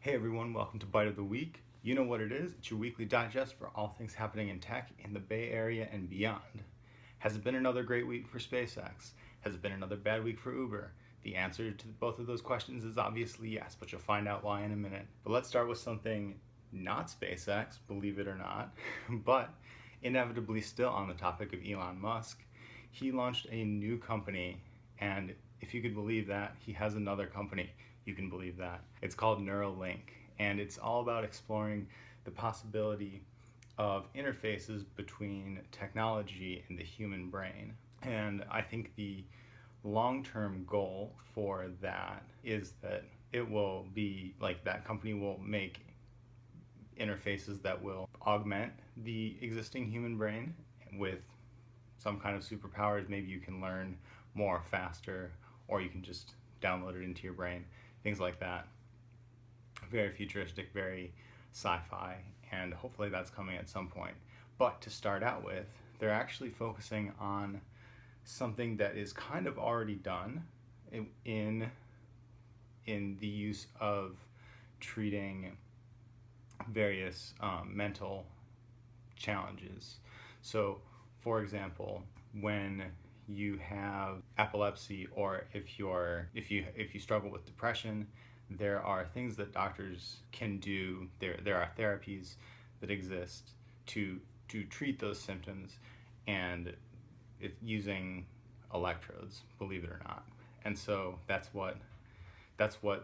Hey everyone, welcome to Bite of the Week. You know what it is, it's your weekly digest for all things happening in tech in the Bay Area and beyond. Has it been another great week for SpaceX? Has it been another bad week for Uber? The answer to both of those questions is obviously yes, but you'll find out why in a minute. But let's start with something not SpaceX, believe it or not, but inevitably still on the topic of Elon Musk. He launched a new company, and if you could believe that, he has another company. You can believe that. It's called Neuralink, and it's all about exploring the possibility of interfaces between technology and the human brain. And I think the long-term goal for that is that it will be like that company will make interfaces that will augment the existing human brain with some kind of superpowers. Maybe you can learn more faster, or you can just download it into your brain, things like that. Very futuristic, very sci-fi, and hopefully that's coming at some point. But to start out with, they're actually focusing on something that is kind of already done in the use of treating various mental challenges. So, for example, when you have epilepsy, or if you struggle with depression, there are things that doctors can do. There are therapies that exist to treat those symptoms, and using electrodes, believe it or not. And so that's what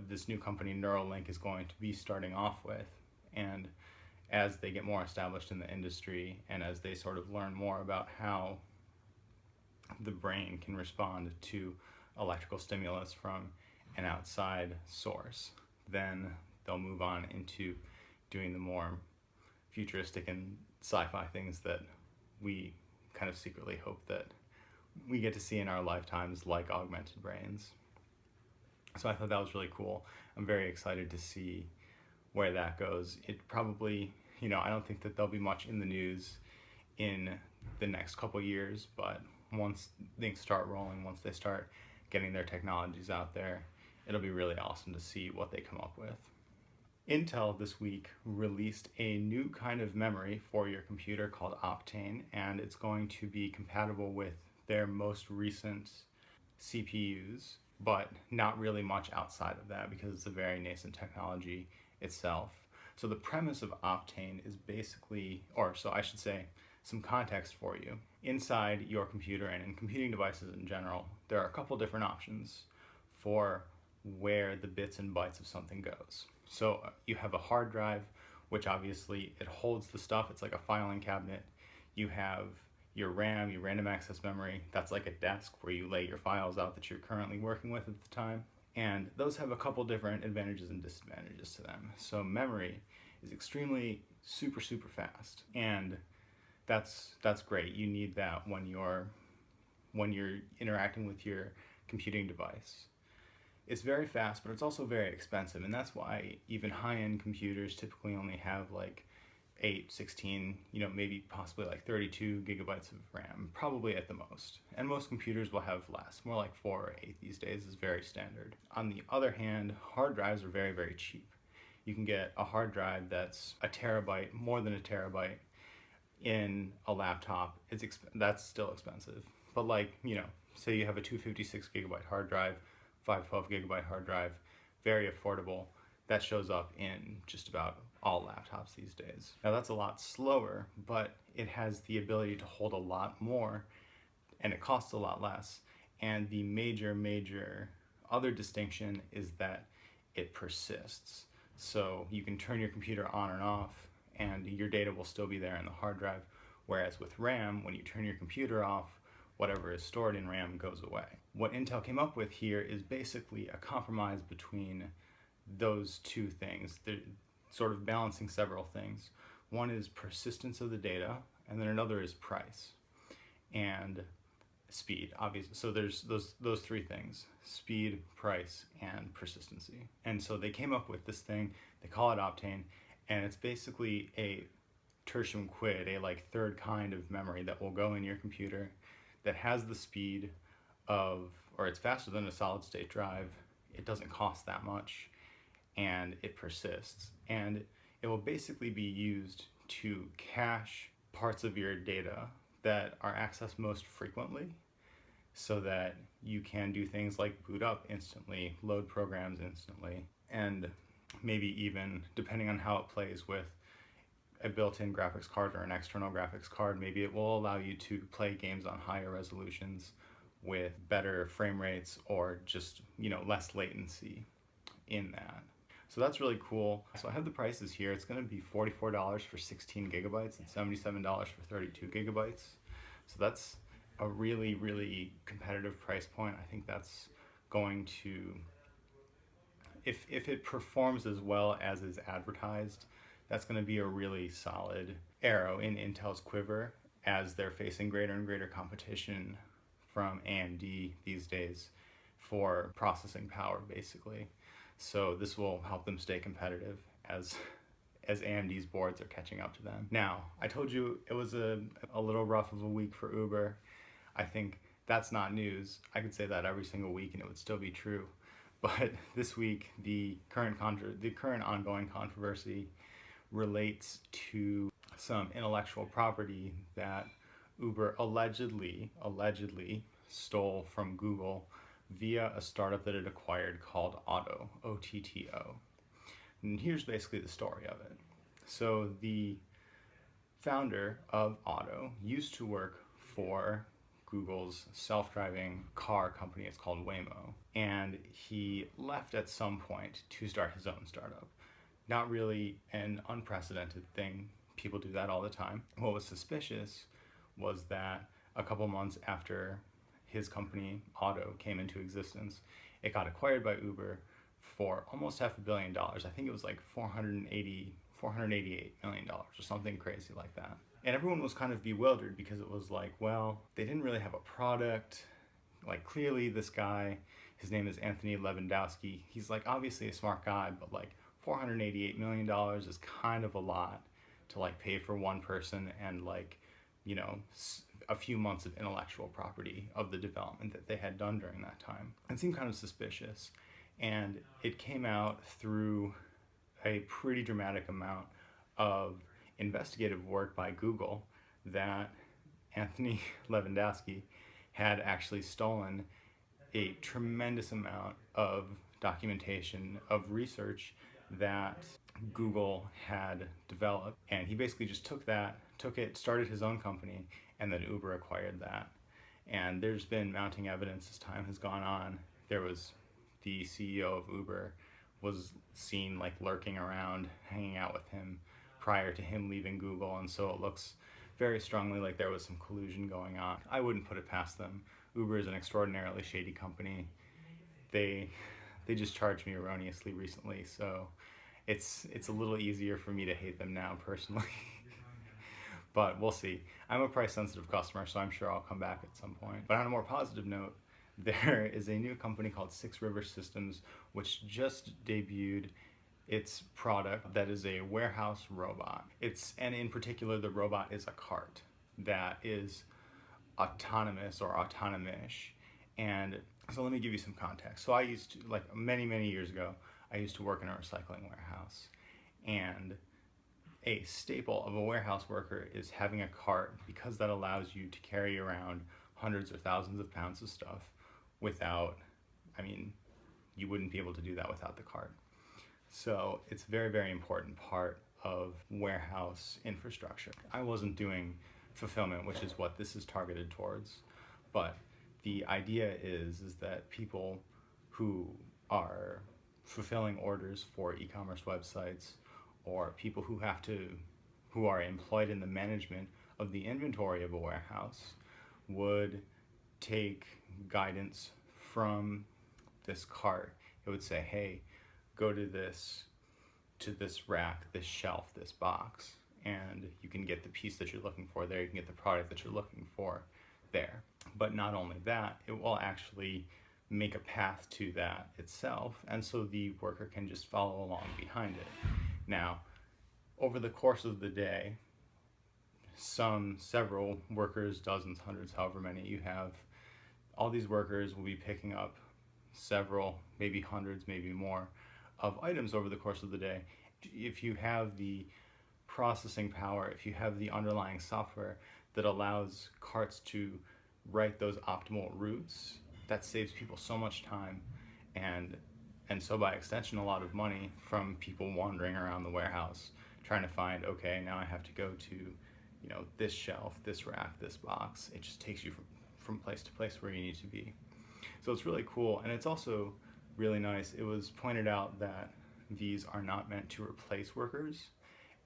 this new company Neuralink is going to be starting off with. And as they get more established in the industry, and as they sort of learn more about how the brain can respond to electrical stimulus from an outside source, then they'll move on into doing the more futuristic and sci-fi things that we kind of secretly hope that we get to see in our lifetimes, like augmented brains. So I thought that was really cool. I'm very excited to see where that goes. It probably, I don't think that there'll be much in the news in the next couple years, but once things start rolling, once they start getting their technologies out there, it'll be really awesome to see what they come up with. Intel this week released a new kind of memory for your computer called Optane, and it's going to be compatible with their most recent CPUs, but not really much outside of that because it's a very nascent technology itself. So the premise of Optane is basically, or so I should say, some context for you. Inside your computer and in computing devices in general, there are a couple different options for where the bits and bytes of something goes. So you have a hard drive, which obviously it holds the stuff. It's like a filing cabinet. You have your RAM, your random access memory. That's like a desk where you lay your files out that you're currently working with at the time. And those have a couple different advantages and disadvantages to them. So memory is extremely super fast, and that's great. You need that when you're interacting with your computing device. It's very fast, but it's also very expensive, and that's why even high-end computers typically only have like 8, 16, maybe possibly like 32 gigabytes of RAM, probably at the most. And most computers will have less, more like 4 or 8 these days is very standard. On the other hand, hard drives are very cheap. You can get a hard drive that's a terabyte, more than a terabyte, in a laptop. That's still expensive. But say you have a 256 gigabyte hard drive, 512 gigabyte hard drive, very affordable. That shows up in just about all laptops these days. Now that's a lot slower, but it has the ability to hold a lot more, and it costs a lot less. And the major other distinction is that it persists. So you can turn your computer on and off, and your data will still be there in the hard drive. Whereas with RAM, when you turn your computer off, whatever is stored in RAM goes away. What Intel came up with here is basically a compromise between those two things. They're sort of balancing several things. One is persistence of the data, and then another is price and speed, obviously. So there's those three things: speed, price, and persistency. And so they came up with this thing. They call it Optane, and it's basically a tertium quid, a third kind of memory that will go in your computer that has the speed of, or it's faster than a solid state drive. It doesn't cost that much, and it persists. And it will basically be used to cache parts of your data that are accessed most frequently so that you can do things like boot up instantly, load programs instantly, and maybe even, depending on how it plays with a built-in graphics card or an external graphics card, maybe it will allow you to play games on higher resolutions with better frame rates or just, less latency in that. So that's really cool. So I have the prices here. It's going to be $44 for 16 gigabytes and $77 for 32 gigabytes. So that's a really, really competitive price point. I think that's going to, if it performs as well as is advertised, that's going to be a really solid arrow in Intel's quiver as they're facing greater and greater competition from AMD these days for processing power, basically. So this will help them stay competitive as AMD's boards are catching up to them. Now, I told you it was a little rough of a week for Uber. I think that's not news. I could say that every single week and it would still be true. But this week, the current ongoing controversy relates to some intellectual property that Uber allegedly stole from Google via a startup that it acquired called Otto, O-T-T-O. And here's basically the story of it. So the founder of Otto used to work for Google's self-driving car company. It's called Waymo. And he left at some point to start his own startup. Not really an unprecedented thing. People do that all the time. What was suspicious was that a couple months after his company, Otto, came into existence, it got acquired by Uber for almost $500 million. I think it was like $488 million or something crazy like that. And everyone was kind of bewildered because it was like, well, they didn't really have a product. Like, clearly this guy, his name is Anthony Levandowski. He's like obviously a smart guy, but like $488 million is kind of a lot to like pay for one person and like, a few months of intellectual property of the development that they had done during that time. It seemed kind of suspicious. And it came out through a pretty dramatic amount of investigative work by Google that Anthony Levandowski had actually stolen a tremendous amount of documentation of research that Google had developed. And he basically just took it, started his own company, and then Uber acquired that. And there's been mounting evidence as time has gone on. There was the CEO of Uber was seen like lurking around, hanging out with him prior to him leaving Google, and so it looks very strongly like there was some collusion going on. I wouldn't put it past them. Uber is an extraordinarily shady company. They just charged me erroneously recently, so it's a little easier for me to hate them now personally. But we'll see. I'm a price-sensitive customer, so I'm sure I'll come back at some point. But on a more positive note, there is a new company called 6 River Systems, which just debuted its product that is a warehouse robot. And in particular, the robot is a cart that is autonomous or autonomish. And so let me give you some context. So I used to, like many years ago, I used to work in a recycling warehouse. And a staple of a warehouse worker is having a cart because that allows you to carry around hundreds or thousands of pounds of stuff without, you wouldn't be able to do that without the cart. So it's a very important part of warehouse infrastructure. I wasn't doing fulfillment, which is what this is targeted towards, but the idea is that people who are fulfilling orders for e-commerce websites or people who are employed in the management of the inventory of a warehouse would take guidance from this cart. It would say, hey, go to this rack, this shelf, this box, and you can get the piece that you're looking for there, you can get the product that you're looking for there. But not only that, it will actually make a path to that itself, and so the worker can just follow along behind it. Now, over the course of the day, several workers, dozens, hundreds, however many you have, all these workers will be picking up several, maybe hundreds, maybe more, of items over the course of the day. If you have the processing power, if you have the underlying software that allows carts to write those optimal routes, that saves people so much time and so by extension a lot of money from people wandering around the warehouse trying to find, okay, now I have to go to, this shelf, this rack, this box. It just takes you from place to place where you need to be. So it's really cool, and it's also really nice. It was pointed out that these are not meant to replace workers,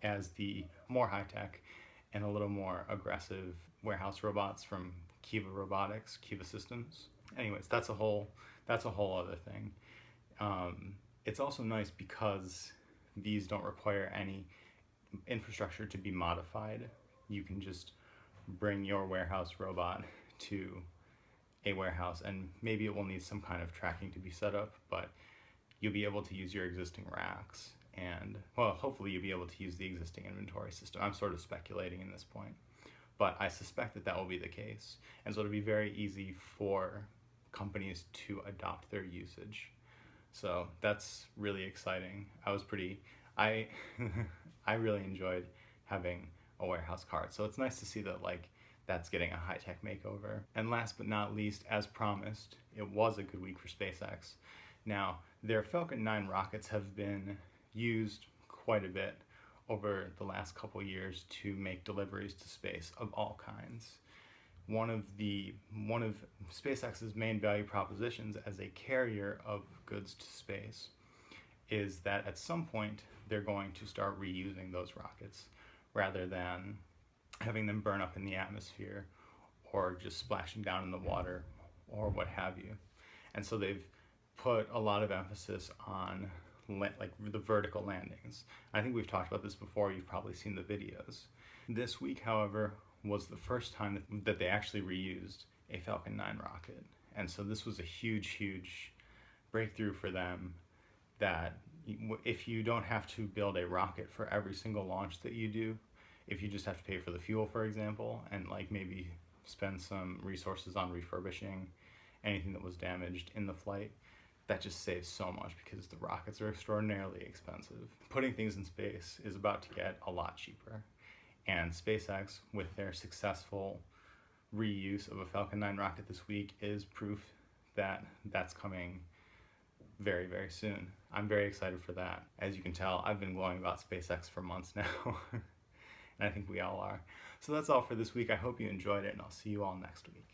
as the more high-tech and a little more aggressive warehouse robots from Kiva Robotics, Kiva Systems. Anyways, that's a whole other thing. It's also nice because these don't require any infrastructure to be modified. You can just bring your warehouse robot to a warehouse, and maybe it will need some kind of tracking to be set up, but you'll be able to use your existing racks, and well, hopefully you'll be able to use the existing inventory system. I'm sort of speculating in this point, but I suspect that will be the case, and so it'll be very easy for companies to adopt their usage. So that's really exciting. I I really enjoyed having a warehouse cart, so it's nice to see that that's getting a high-tech makeover. And last but not least, as promised, it was a good week for SpaceX. Now, their Falcon 9 rockets have been used quite a bit over the last couple years to make deliveries to space of all kinds. One of SpaceX's main value propositions as a carrier of goods to space is that at some point they're going to start reusing those rockets rather than having them burn up in the atmosphere or just splashing down in the water or what have you. And so they've put a lot of emphasis on the vertical landings. I think we've talked about this before. You've probably seen the videos. This week, however, was the first time that they actually reused a Falcon 9 rocket. And so this was a huge breakthrough for them, that if you don't have to build a rocket for every single launch that you do, if you just have to pay for the fuel, for example, and maybe spend some resources on refurbishing anything that was damaged in the flight, that just saves so much because the rockets are extraordinarily expensive. Putting things in space is about to get a lot cheaper. And SpaceX, with their successful reuse of a Falcon 9 rocket this week, is proof that that's coming very, very soon. I'm very excited for that. As you can tell, I've been glowing about SpaceX for months now, and I think we all are. So that's all for this week. I hope you enjoyed it, and I'll see you all next week.